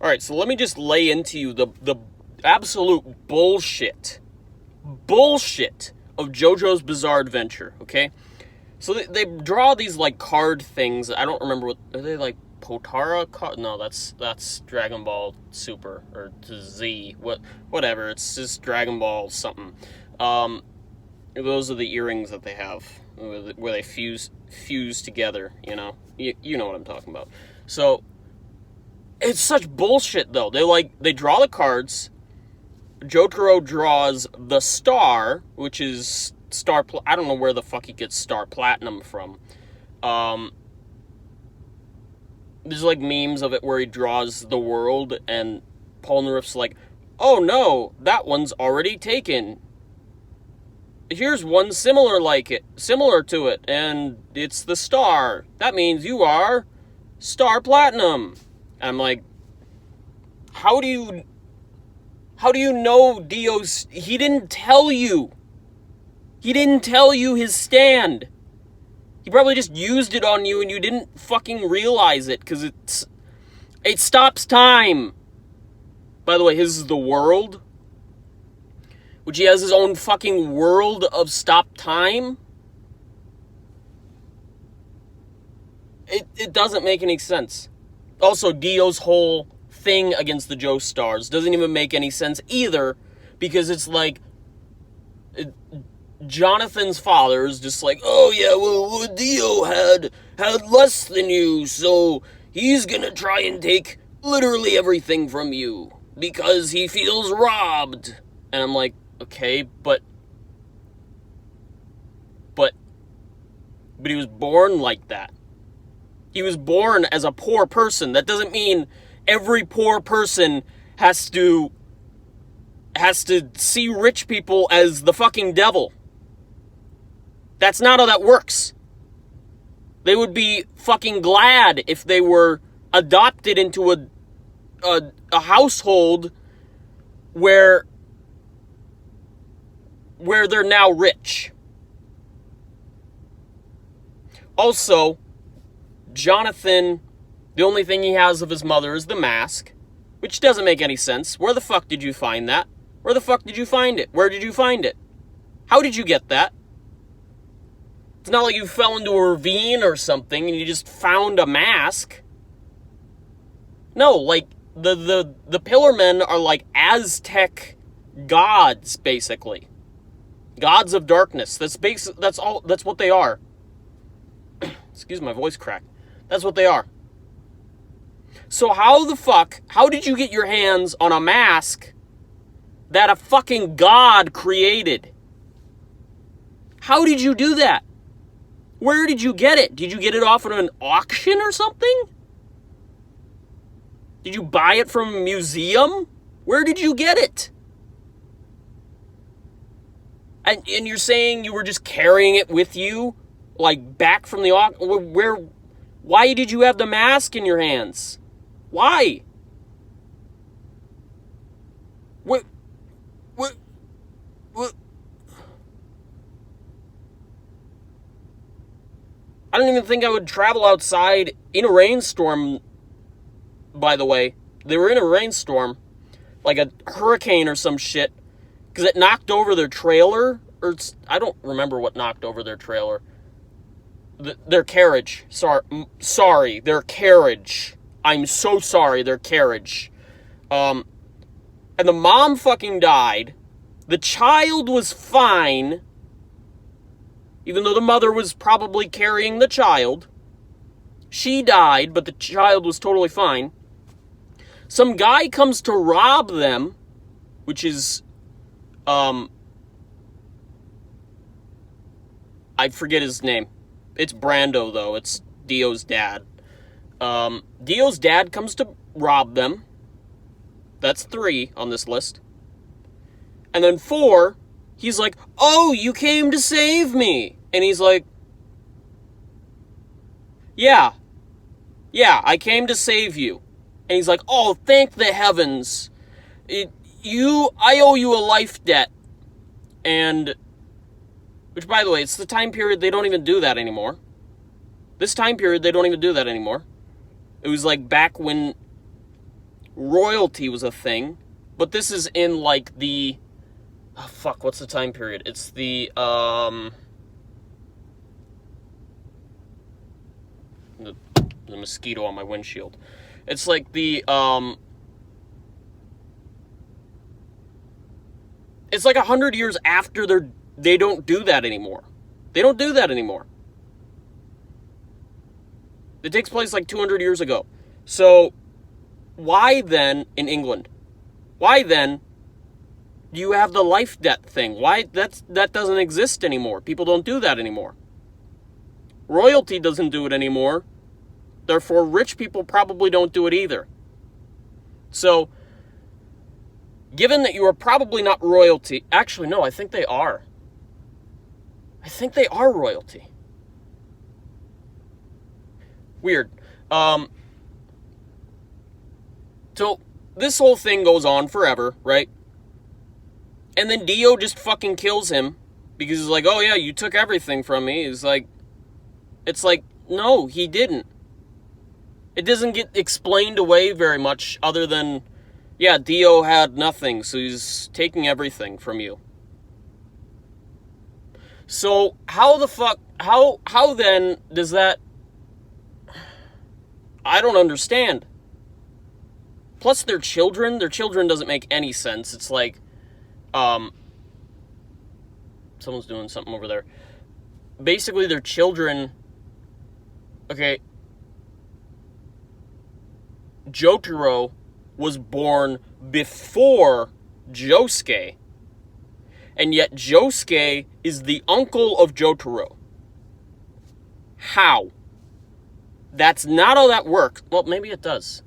Alright, so let me just lay into you the absolute bullshit of JoJo's Bizarre Adventure, okay? So they draw these, like, card things. I don't remember what... Are they, like, Potara card? No, that's Dragon Ball Super, or Z. Whatever, it's just Dragon Ball something. Those are the earrings that they have, where they fuse together, you know? You know what I'm talking about. So, it's such bullshit, though. They draw the cards. Jotaro draws the star, which is I don't know where the fuck he gets Star Platinum from. There's, like, memes of it where he draws the world, and Polnareff's like, oh no, that one's already taken. Here's one similar to it, and it's the star. That means you are Star Platinum. And I'm like, how do you know Dio's... He didn't tell you. He didn't tell you his stand. He probably just used it on you and you didn't fucking realize it, because it stops time. By the way, his is the world, which he has his own fucking world of stop time. It doesn't make any sense. Also, Dio's whole thing against the Joestars doesn't even make any sense either, because it's like... Jonathan's father is just like, oh yeah, well, Dio had less than you, so he's gonna try and take literally everything from you, because he feels robbed. And I'm like, okay, but he was born like that. He was born as a poor person. That doesn't mean every poor person has to see rich people as the fucking devil. That's not how that works. They would be fucking glad if they were adopted into a household where they're now rich. Also, Jonathan, the only thing he has of his mother is the mask, which doesn't make any sense. Where the fuck did you find that? Where the fuck did you find it? Where did you find it? How did you get that? It's not like you fell into a ravine or something and you just found a mask. No, like, the Pillar Men are like Aztec gods, basically. Gods of darkness. That's what they are. Excuse my voice crack. That's what they are. So how did you get your hands on a mask that a fucking god created? How did you do that? Where did you get it? Did you get it off of an auction or something? Did you buy it from a museum? Where did you get it? And you're saying you were just carrying it with you? Like, back from the auction? Why did you have the mask in your hands? Why? What? I don't even think I would travel outside in a rainstorm, by the way. They were in a rainstorm, like a hurricane or some shit, because it knocked over their trailer, I don't remember what knocked over their trailer. Their carriage. Sorry, their carriage. I'm so sorry, their carriage. And the mom fucking died. The child was fine, even though the mother was probably carrying the child. She died, but the child was totally fine. Some guy comes to rob them, which is, I forget his name. It's Brando, though. It's Dio's dad. Dio's dad comes to rob them. That's 3 on this list. And then 4, he's like, oh, you came to save me. And he's like, yeah, I came to save you. And he's like, oh, thank the heavens. I owe you a life debt. And, which, by the way, it's the time period they don't even do that anymore. This time period, they don't even do that anymore. It was like back when royalty was a thing, but this is in, like, the... Oh, fuck, what's the time period? It's the mosquito on my windshield. It's like the, it's like 100 years after they don't do that anymore. They don't do that anymore. It takes place like 200 years ago. So, why then, in England, why then do you have the life debt thing? Why? That doesn't exist anymore. People don't do that anymore. Royalty doesn't do it anymore. Therefore, rich people probably don't do it either. So, given that you are probably not royalty... Actually, no, I think they are. I think they are royalty. Weird. So, this whole thing goes on forever, right? And then Dio just fucking kills him because he's like, oh yeah, you took everything from me. It's like, no, he didn't. It doesn't get explained away very much other than, yeah, Dio had nothing, so he's taking everything from you. So, how the fuck, how then does that, I don't understand. Plus their children doesn't make any sense. It's like, someone's doing something over there. Basically, their children, okay, Jotaro was born before Josuke, and yet Josuke is the uncle of Jotaro. How? That's not how that works. Well, maybe it does.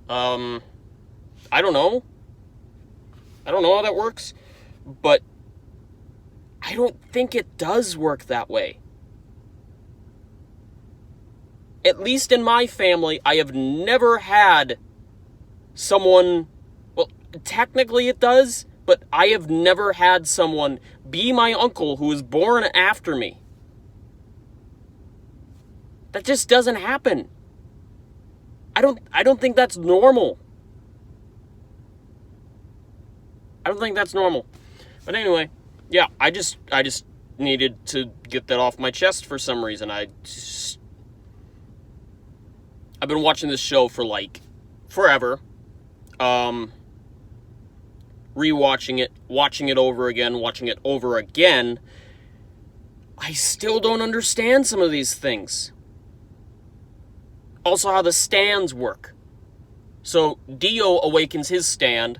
I don't know. I don't know how that works, but I don't think it does work that way. At least in my family, I have never had someone, well, technically it does, but I have never had someone be my uncle who was born after me. That just doesn't happen. I don't think that's normal. I don't think that's normal. But anyway, yeah, I just needed to get that off my chest for some reason. I've been watching this show for like forever. Rewatching it, watching it over again. I still don't understand some of these things. Also, how the stands work. So, Dio awakens his stand,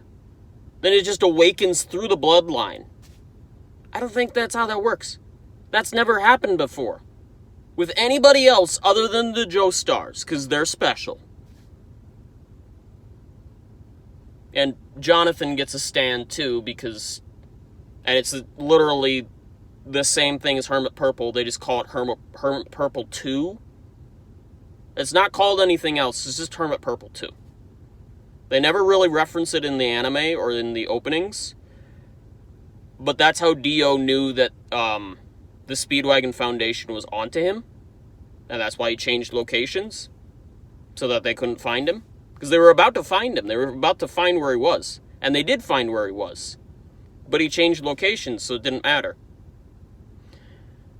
then it just awakens through the bloodline. I don't think that's how that works. That's never happened before. With anybody else other than the Joestars, because they're special. And Jonathan gets a stand too, because... And it's literally the same thing as Hermit Purple, they just call it Hermit Purple 2. It's not called anything else, it's just Hermit Purple 2. They never really reference it in the anime or in the openings. But that's how Dio knew that the Speedwagon Foundation was onto him. And that's why he changed locations. So that they couldn't find him. Because they were about to find him. They were about to find where he was. And they did find where he was. But he changed locations, so it didn't matter.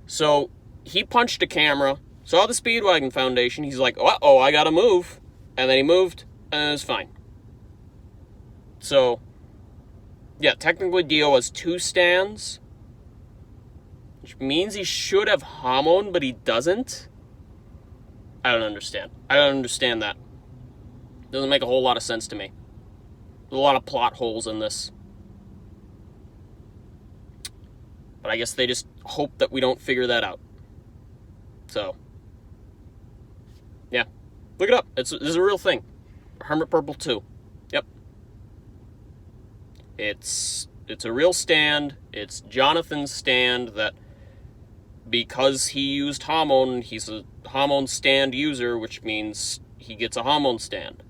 So, he punched a camera, saw the Speedwagon Foundation, he's like, uh-oh, I gotta move. And then he moved, and it was fine. So, yeah, technically Dio has 2 stands. Which means he should have Hamon, but he doesn't. I don't understand. I don't understand that. Doesn't make a whole lot of sense to me. There's a lot of plot holes in this. But I guess they just hope that we don't figure that out. So, yeah. Look it up. It's a real thing. Hermit Purple 2. Yep. It's a real stand. It's Jonathan's stand that, because he used Hamon, he's a Hamon stand user, which means he gets a Hamon stand.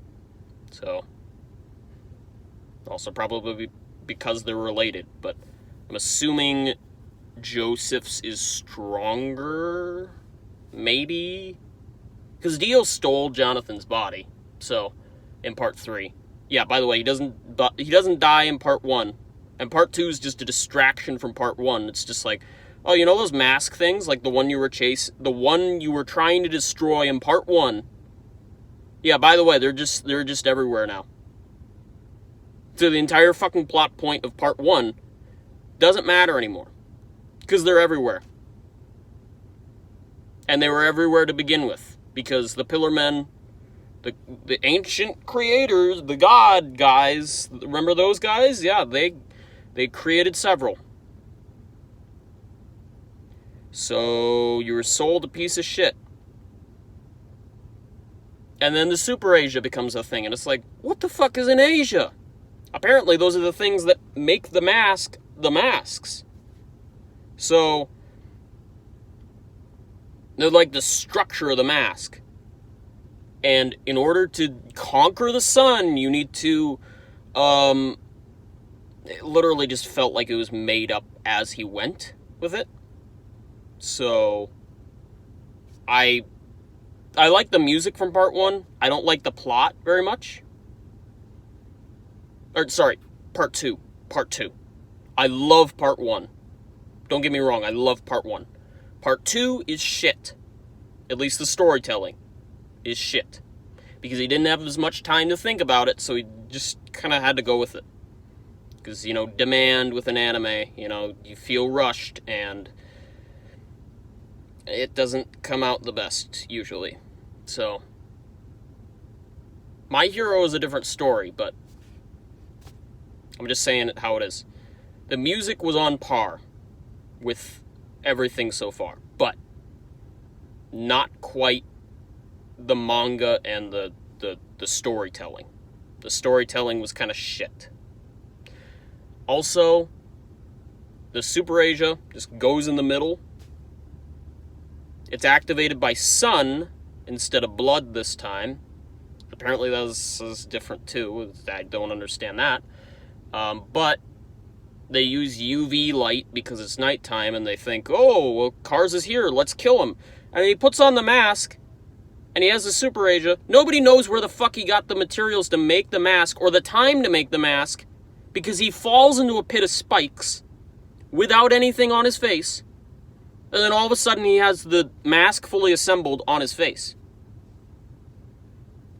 So, also probably because they're related, but I'm assuming Joseph's is stronger, maybe, Because Dio stole Jonathan's body. So, in part 3. Yeah, by the way, he doesn't die in part 1. And part 2 is just a distraction from part 1. It's just like, oh, you know those mask things? Like the one you were trying to destroy in part 1. Yeah, by the way, they're just everywhere now. So the entire fucking plot point of part 1 doesn't matter anymore. Because they're everywhere. And they were everywhere to begin with. Because the Pillar Men, the ancient creators, the god guys, remember those guys? Yeah, they created several. So you were sold a piece of shit. And then the Super Asia becomes a thing. And it's like, what the fuck is in Asia? Apparently those are the things that make the masks. So they're like the structure of the mask. And in order to conquer the sun, you need to, it literally just felt like it was made up as he went with it. So, I like the music from part 1. I don't like the plot very much. Part 2. Part 2. I love part 1. Don't get me wrong, I love part 1. Part 2 is shit. At least the storytelling is shit. Because he didn't have as much time to think about it, so he just kind of had to go with it. Because, demand with an anime, you feel rushed, and it doesn't come out the best, usually. So, My Hero is a different story, but I'm just saying it how it is. The music was on par with everything so far, but not quite the manga and the storytelling. The storytelling was kind of shit. Also, the Super Asia just goes in the middle. It's activated by sun instead of blood this time. Apparently that was different too. I don't understand that. But they use UV light because it's nighttime and they think, oh, well, Cars is here, let's kill him. And he puts on the mask and he has the Super Asia. Nobody knows where the fuck he got the materials to make the mask or the time to make the mask because he falls into a pit of spikes without anything on his face. And then all of a sudden he has the mask fully assembled on his face.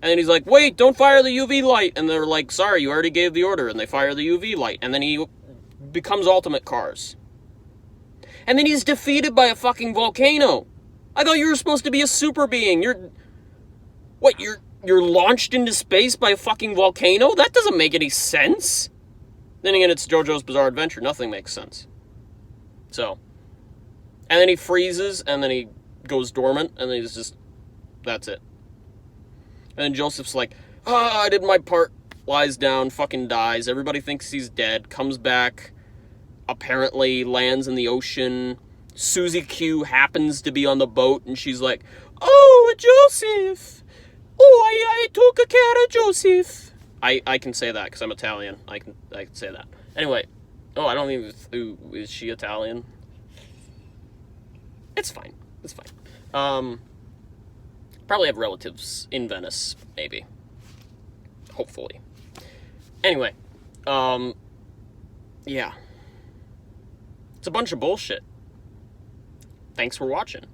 And then he's like, wait, don't fire the UV light. And they're like, sorry, you already gave the order. And they fire the UV light. And then he becomes Ultimate Cars. And then he's defeated by a fucking volcano. I thought you were supposed to be a super being. You're launched into space by a fucking volcano? That doesn't make any sense. Then again, it's JoJo's Bizarre Adventure. Nothing makes sense. So, and then he freezes, and then he goes dormant, and then he's just, that's it. And then Joseph's like, I did my part, lies down, fucking dies, everybody thinks he's dead, comes back, apparently lands in the ocean. Susie Q happens to be on the boat, and she's like, oh, Joseph! Oh, I took a care of Joseph! I can say that, because I'm Italian. I can say that. Anyway, I don't even, is she Italian? It's fine. It's fine. Probably have relatives in Venice, maybe. Hopefully. Anyway, yeah. It's a bunch of bullshit. Thanks for watching.